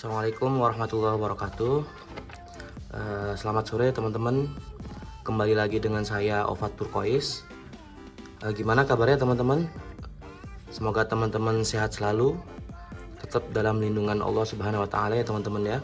Assalamualaikum warahmatullahi wabarakatuh. Selamat sore teman-teman. Kembali lagi dengan saya Ofat Turkois. Gimana kabarnya teman-teman? Semoga teman-teman sehat selalu, tetap dalam lindungan Allah Subhanahu wa taala ya teman-teman ya.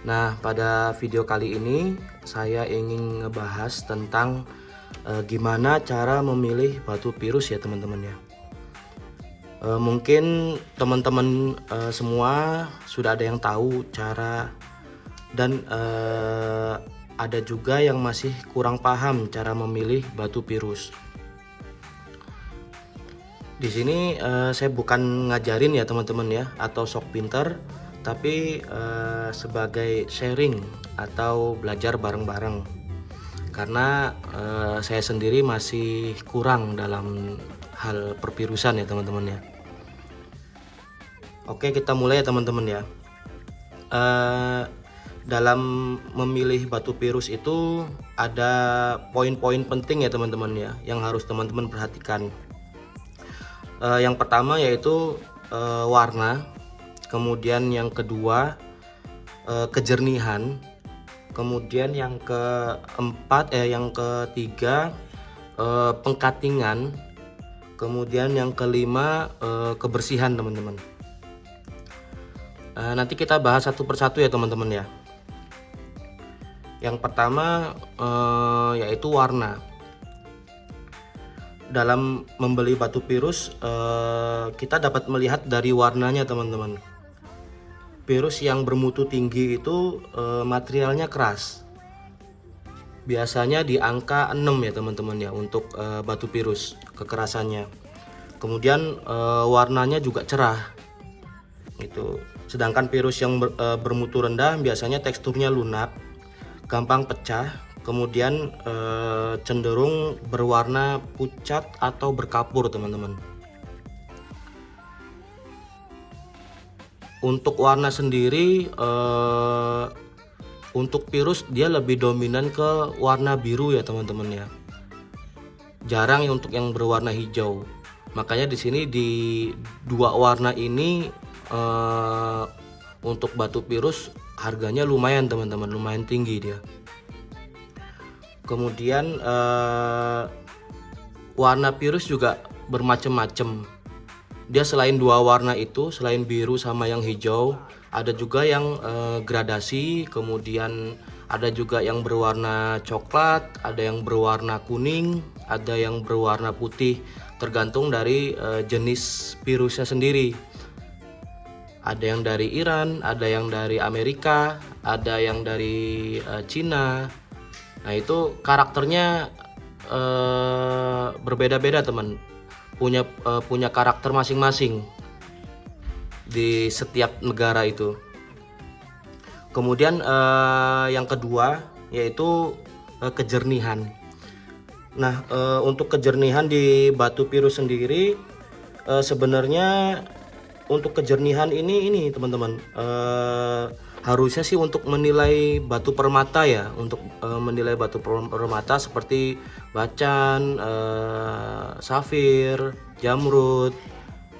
Nah, pada video kali ini saya ingin ngebahas tentang gimana cara memilih batu pirus ya teman-teman ya. Mungkin teman-teman semua sudah ada yang tahu cara, dan ada juga yang masih kurang paham cara memilih batu pirus. Di sini saya bukan ngajarin ya teman-teman ya, atau sok pinter, tapi sebagai sharing atau belajar bareng-bareng. Karena saya sendiri masih kurang dalam hal perpirusan ya teman-teman ya. Oke, kita mulai ya teman-teman ya. Dalam memilih batu pirus itu ada poin-poin penting ya teman-teman ya, yang harus teman-teman perhatikan. Yang pertama yaitu warna, kemudian yang kedua kejernihan, kemudian yang ketiga pengkatingan, kemudian yang kelima kebersihan teman-teman. Nanti kita bahas satu persatu ya teman-teman ya. Yang pertama yaitu warna. Dalam membeli batu pirus kita dapat melihat dari warnanya teman-teman. Pirus yang bermutu tinggi itu materialnya keras. Biasanya di angka 6 ya teman-teman ya untuk batu pirus kekerasannya. Kemudian warnanya juga cerah gitu. Sedangkan pirus yang bermutu rendah biasanya teksturnya lunak, gampang pecah, kemudian cenderung berwarna pucat atau berkapur teman-teman. Untuk warna sendiri untuk pirus dia lebih dominan ke warna biru ya teman-teman ya. Jarang untuk yang berwarna hijau. Makanya di sini di dua warna ini untuk batu pirus harganya lumayan teman-teman, lumayan tinggi dia. Kemudian warna pirus juga bermacam-macam. Dia selain dua warna itu, selain biru sama yang hijau, ada juga yang gradasi, kemudian ada juga yang berwarna coklat, ada yang berwarna kuning, ada yang berwarna putih, tergantung dari jenis pirusnya sendiri. Ada yang dari Iran, ada yang dari Amerika, ada yang dari Cina. Nah itu karakternya berbeda-beda teman, punya karakter masing-masing di setiap negara itu. Kemudian yang kedua yaitu kejernihan. Nah untuk kejernihan di batu pirus sendiri sebenarnya untuk kejernihan ini teman-teman harusnya sih untuk menilai batu permata ya, untuk menilai batu permata seperti bacan, safir, jamrud,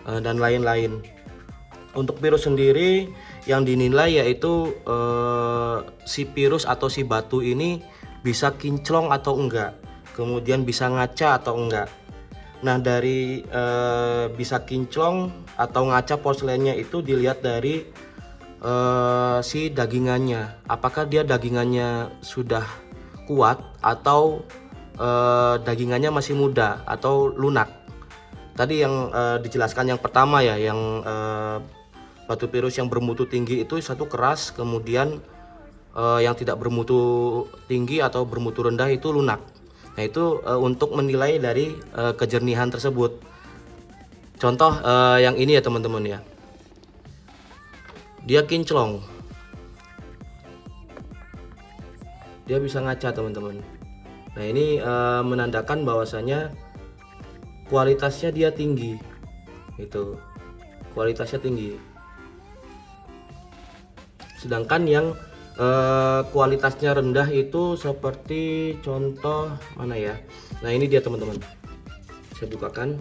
dan lain-lain. Untuk pirus sendiri yang dinilai yaitu si pirus atau si batu ini bisa kinclong atau enggak, kemudian bisa ngaca atau enggak. Nah dari bisa kinclong atau ngaca porselennya itu dilihat dari si dagingannya, apakah dia dagingannya sudah kuat atau dagingannya masih muda atau lunak. Tadi yang dijelaskan yang pertama ya, yang batu pirus yang bermutu tinggi itu satu keras, kemudian yang tidak bermutu tinggi atau bermutu rendah itu lunak. Nah itu untuk menilai dari kejernihan tersebut. Contoh yang ini ya teman-teman ya, dia kinclong, dia bisa ngaca teman-teman. Nah ini menandakan bahwasanya kualitasnya dia tinggi, itu kualitasnya tinggi. Sedangkan yang kualitasnya rendah itu seperti contoh mana ya. Nah ini dia teman-teman, saya bukakan.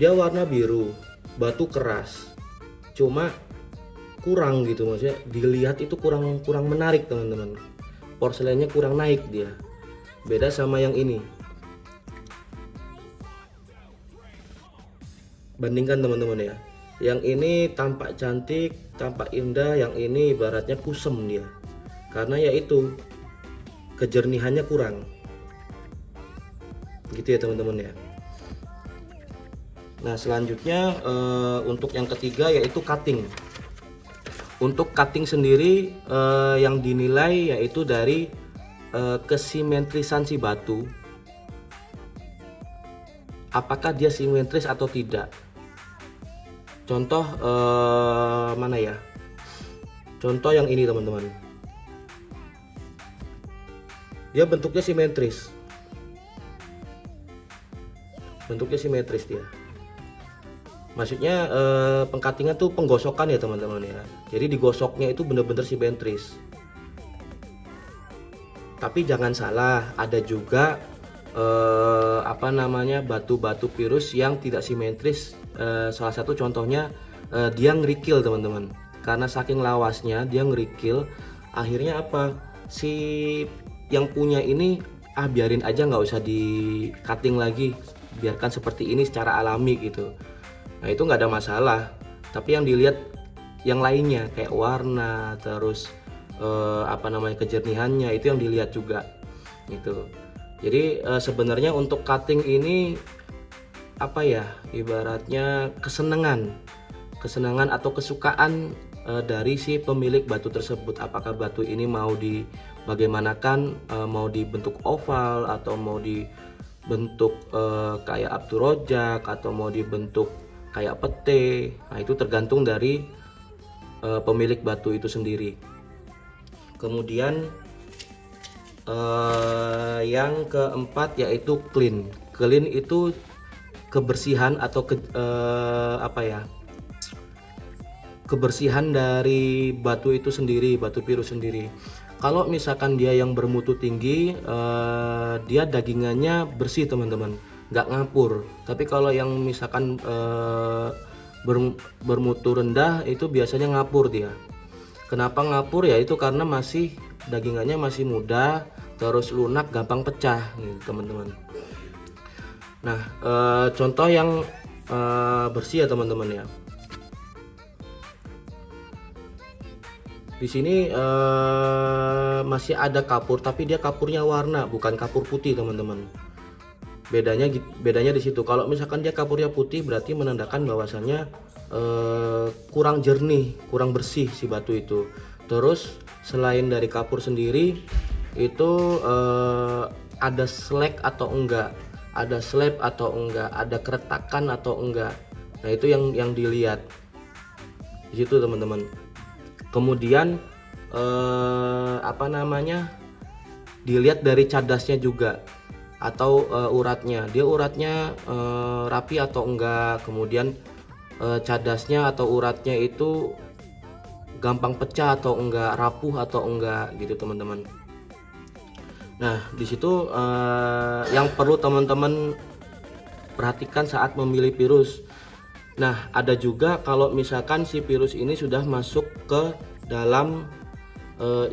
Dia warna biru, batu keras, cuma kurang gitu, maksudnya dilihat itu kurang menarik teman-teman. Porselennya kurang naik dia, beda sama yang ini. Bandingkan teman-teman ya, yang ini tampak cantik, tampak indah, yang ini ibaratnya kusem dia, karena yaitu kejernihannya kurang gitu ya teman-teman ya. Nah selanjutnya untuk yang ketiga yaitu cutting. Untuk cutting sendiri yang dinilai yaitu dari kesimetrisan si batu, apakah dia simetris atau tidak. Contoh mana ya? Contoh yang ini teman-teman. Dia bentuknya simetris. Bentuknya simetris dia. Maksudnya pengkatingan tuh penggosokan ya teman-teman ya. Jadi digosoknya itu bener-bener simetris. Tapi jangan salah, ada juga batu-batu virus yang tidak simetris. Salah satu contohnya dia ngerikil teman-teman. Karena saking lawasnya dia ngerikil, akhirnya apa? Si yang punya ini biarin aja, nggak usah di cutting lagi, biarkan seperti ini secara alami gitu. Nah itu nggak ada masalah. Tapi yang dilihat yang lainnya kayak warna, terus kejernihannya, itu yang dilihat juga gitu. Jadi sebenarnya untuk cutting ini ibaratnya kesenangan atau kesukaan dari si pemilik batu tersebut. Apakah batu ini mau dibagaimanakan, mau dibentuk oval atau mau dibentuk kayak abdurojak atau mau dibentuk kayak pete. Nah itu tergantung dari pemilik batu itu sendiri. Kemudian yang keempat yaitu clean. Clean itu kebersihan atau kebersihan dari batu itu sendiri, batu virus sendiri. Kalau misalkan dia yang bermutu tinggi, dia dagingannya bersih teman-teman, nggak ngapur. Tapi kalau yang misalkan bermutu rendah itu biasanya ngapur dia. Kenapa ngapur ya? Itu karena dagingannya masih muda, terus lunak, gampang pecah gitu teman-teman. Nah contoh yang bersih ya teman-teman ya. Di sini masih ada kapur, tapi dia kapurnya warna, bukan kapur putih teman-teman. Bedanya di situ. Kalau misalkan dia kapurnya putih, berarti menandakan bahwasannya kurang jernih, kurang bersih si batu itu. Terus selain dari kapur sendiri itu ada slag atau enggak, ada slab atau enggak, ada keretakan atau enggak. Nah itu yang dilihat di situ teman-teman. Kemudian dilihat dari cadasnya juga atau uratnya. Dia uratnya rapi atau enggak. Kemudian cadasnya atau uratnya itu gampang pecah atau enggak, rapuh atau enggak gitu teman-teman. Nah di situ yang perlu teman-teman perhatikan saat memilih virus. Nah ada juga kalau misalkan si virus ini sudah masuk ke dalam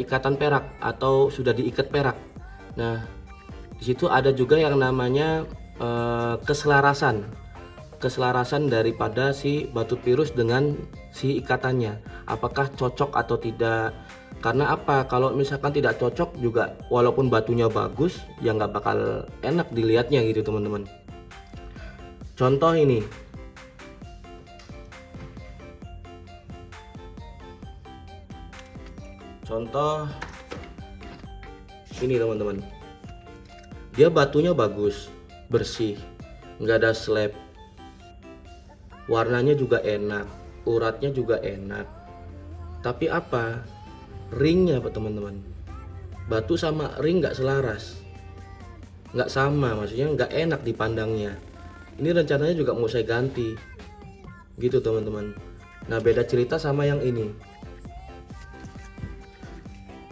ikatan perak atau sudah diikat perak. Nah di situ ada juga yang namanya keselarasan daripada si batu virus dengan si ikatannya, apakah cocok atau tidak. Karena apa? Kalau misalkan tidak cocok juga, walaupun batunya bagus ya nggak bakal enak dilihatnya gitu teman-teman. Contoh ini, contoh ini teman-teman, dia batunya bagus, bersih, nggak ada slab, warnanya juga enak, uratnya juga enak. Tapi apa? Ringnya apa teman-teman? Batu sama ring nggak selaras, nggak sama, maksudnya nggak enak dipandangnya. Ini rencananya juga mau saya ganti gitu teman-teman. Nah beda cerita sama yang ini.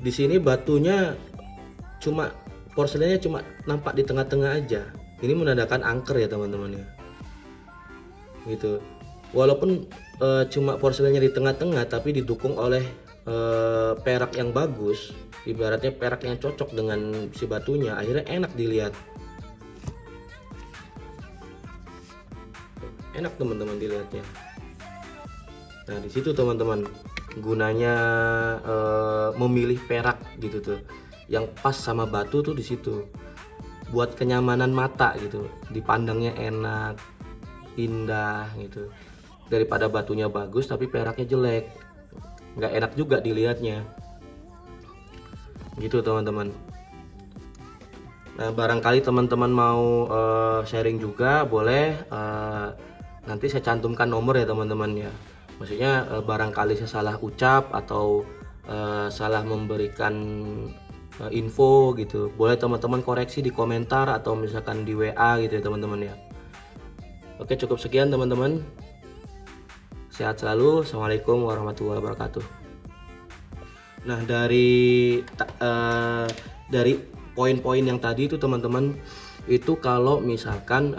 Di sini batunya cuma, porselennya cuma nampak di tengah-tengah aja. Ini menandakan angker ya teman-teman ya. gitu. Walaupun cuma porselennya di tengah-tengah, tapi didukung oleh perak yang bagus, ibaratnya perak yang cocok dengan si batunya, akhirnya enak dilihat. Enak teman-teman dilihatnya. Nah di situ teman-teman gunanya memilih perak gitu tuh, yang pas sama batu tuh di situ. Buat kenyamanan mata gitu, dipandangnya enak, indah gitu. Daripada batunya bagus tapi peraknya jelek, nggak enak juga dilihatnya gitu teman-teman. Nah barangkali teman-teman mau sharing juga boleh, nanti saya cantumkan nomor ya teman-teman ya. Maksudnya barangkali saya salah ucap atau salah memberikan info gitu, boleh teman-teman koreksi di komentar atau misalkan di WA gitu ya teman-teman ya. Oke, cukup sekian teman-teman. Sehat selalu. Assalamualaikum warahmatullahi wabarakatuh. Nah dari poin-poin yang tadi itu teman-teman, itu kalau misalkan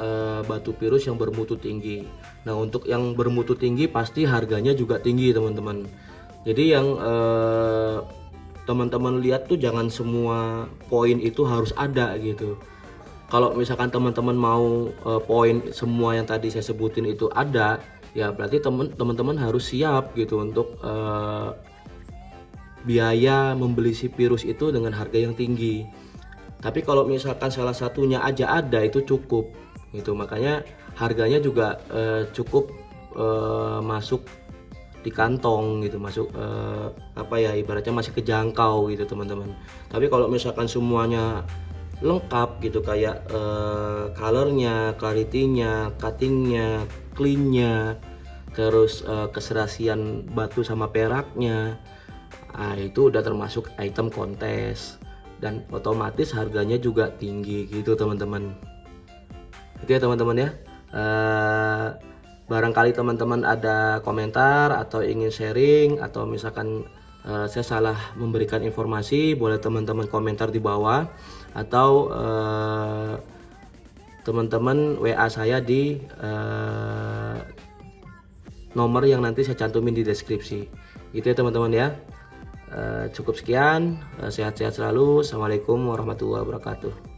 batu pirus yang bermutu tinggi. Nah untuk yang bermutu tinggi pasti harganya juga tinggi teman-teman. Jadi yang teman-teman lihat tuh jangan semua poin itu harus ada gitu. Kalau misalkan teman-teman mau poin semua yang tadi saya sebutin itu ada, ya berarti teman-teman harus siap gitu untuk biaya membeli si pirus itu dengan harga yang tinggi. Tapi kalau misalkan salah satunya aja ada, itu cukup gitu. Makanya harganya juga cukup masuk di kantong gitu, masuk apa ya, ibaratnya masih kejangkau gitu teman-teman. Tapi kalau misalkan semuanya lengkap gitu, kayak colornya, clarity-nya, cutting-nya, clean-nya, terus keserasian batu sama peraknya, itu udah termasuk item kontes dan otomatis harganya juga tinggi gitu teman-teman. Itu ya teman-teman ya. Barangkali teman-teman ada komentar atau ingin sharing, atau misalkan saya salah memberikan informasi, boleh teman-teman komentar di bawah, atau teman-teman WA saya di nomor yang nanti saya cantumin di deskripsi. Itu ya teman-teman ya. Cukup sekian, sehat-sehat selalu. Assalamualaikum warahmatullahi wabarakatuh.